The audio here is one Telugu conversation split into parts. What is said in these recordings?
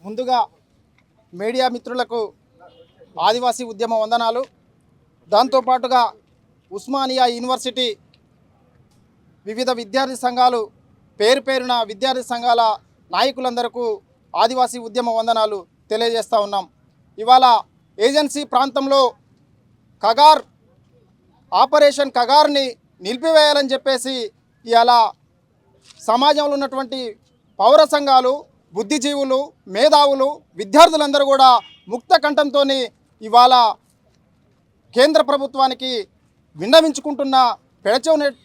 ముందుగా మీడియా మిత్రులకు ఆదివాసీ ఉద్యమ వందనాలు. దాంతోపాటుగా ఉస్మానియా యూనివర్సిటీ వివిధ విద్యార్థి సంఘాలు పేరున విద్యార్థి సంఘాల నాయకులందరికీ ఆదివాసీ ఉద్యమ వందనాలు తెలియజేస్తూ ఉన్నాం. ఇవాళ ఏజెన్సీ ప్రాంతంలో కగార్ ఆపరేషన్ కగార్ని నిలిపివేయాలని చెప్పేసి ఇవాళ సమాజంలో ఉన్నటువంటి పౌర సంఘాలు, బుద్ధిజీవులు, మేధావులు, విద్యార్థులందరూ కూడా ముక్త కంఠంతో ఇవాళ కేంద్ర ప్రభుత్వానికి విన్నవించుకుంటున్న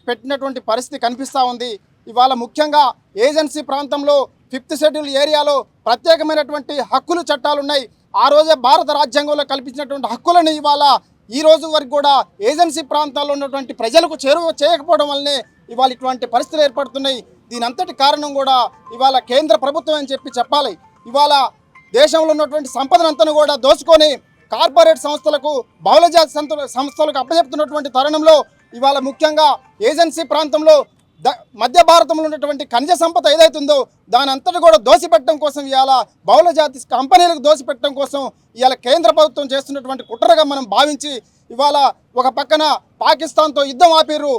పెట్టినటువంటి పరిస్థితి కనిపిస్తూ ఉంది. ఇవాళ ముఖ్యంగా ఏజెన్సీ ప్రాంతంలో 5th షెడ్యూల్ ఏరియాలో ప్రత్యేకమైనటువంటి హక్కులు చట్టాలు ఉన్నాయి. ఆ రోజే భారత రాజ్యాంగంలో కల్పించినటువంటి హక్కులను ఇవాళ ఈ రోజు వరకు కూడా ఏజెన్సీ ప్రాంతాల్లో ఉన్నటువంటి ప్రజలకు చేరువ చేయకపోవడం వల్లనే ఇవాళ ఇటువంటి పరిస్థితులు ఏర్పడుతున్నాయి. దీని అంతటి కారణం కూడా ఇవాళ కేంద్ర ప్రభుత్వం అని చెప్పాలి. ఇవాళ దేశంలో ఉన్నటువంటి సంపదనంతను కూడా దోచుకొని కార్పొరేట్ సంస్థలకు, బహుళజాతి సంస్థలకు అప్పచెప్తున్నటువంటి తరుణంలో ఇవాళ ముఖ్యంగా ఏజెన్సీ ప్రాంతంలో మధ్య భారతంలో ఉన్నటువంటి ఖనిజ సంపద ఏదైతుందో దాని అంతటి కూడా దోసిపెట్టడం కోసం ఇవాళ బహుళజాతి కంపెనీలకు దోసిపెట్టడం కోసం ఇవాళ కేంద్ర ప్రభుత్వం చేస్తున్నటువంటి కుట్రగా మనం భావించి ఇవాళ ఒక పక్కన పాకిస్తాన్తో యుద్ధం ఆపిర్రు,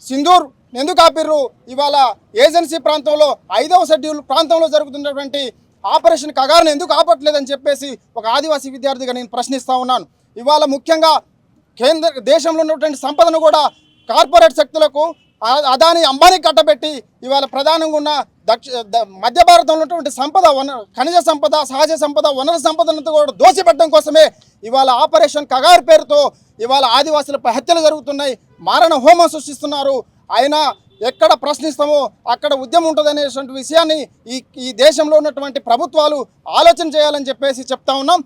సింధూర్ ఎందుకు ఆపిర్రు, ఇవాళ ఏజెన్సీ ప్రాంతంలో 5వ షెడ్యూల్ ప్రాంతంలో జరుగుతున్నటువంటి ఆపరేషన్ కగార్ను ఎందుకు ఆపట్లేదని చెప్పేసి ఒక ఆదివాసీ విద్యార్థిగా నేను ప్రశ్నిస్తూ ఉన్నాను. ఇవాళ ముఖ్యంగా దేశంలో ఉన్నటువంటి సంపదను కూడా కార్పొరేట్ శక్తులకు, అదాని అంబానీ కట్టబెట్టి ఇవాళ ప్రధానంగా ఉన్న మధ్య భారతంలో ఉన్నటువంటి సంపద, ఖనిజ సంపద, సహజ సంపద, వనరు సంపదనంతా కూడా దోసిపెట్టడం కోసమే ఇవాళ ఆపరేషన్ కగార్ పేరుతో ఇవాళ ఆదివాసులపై హత్యలు జరుగుతున్నాయి, మారణ హోమం సృష్టిస్తున్నారు. అయినా ఎక్కడ ప్రశ్నిస్తామో అక్కడ ఉద్యమం ఉంటుందనేటువంటి విషయాన్ని ఈ దేశంలో ఉన్నటువంటి ప్రభుత్వాలు ఆలోచన చేయాలని చెప్పేసి చెప్తా ఉన్నాం.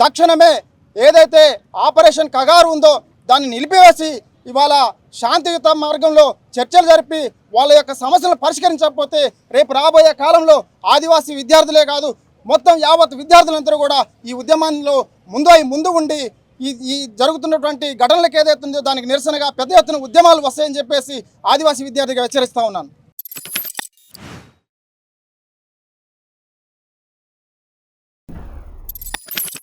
తక్షణమే ఏదైతే ఆపరేషన్ కగారు ఉందో దాన్ని నిలిపివేసి ఇవాళ శాంతియుత మార్గంలో చర్చలు జరిపి వాళ్ళ యొక్క సమస్యలను పరిష్కరించకపోతే రేపు రాబోయే కాలంలో ఆదివాసీ విద్యార్థులే కాదు మొత్తం యావత్ విద్యార్థులందరూ కూడా ఈ ఉద్యమంలో ముందు ఉండి ఈ జరుగుతున్నటువంటి ఘటనలకు ఏదైతుందో దానికి నిరసనగా పెద్ద ఎత్తున ఉద్యమాలు వస్తాయని చెప్పేసి ఆదివాసీ విద్యార్థిగా హెచ్చరిస్తూ ఉన్నాను.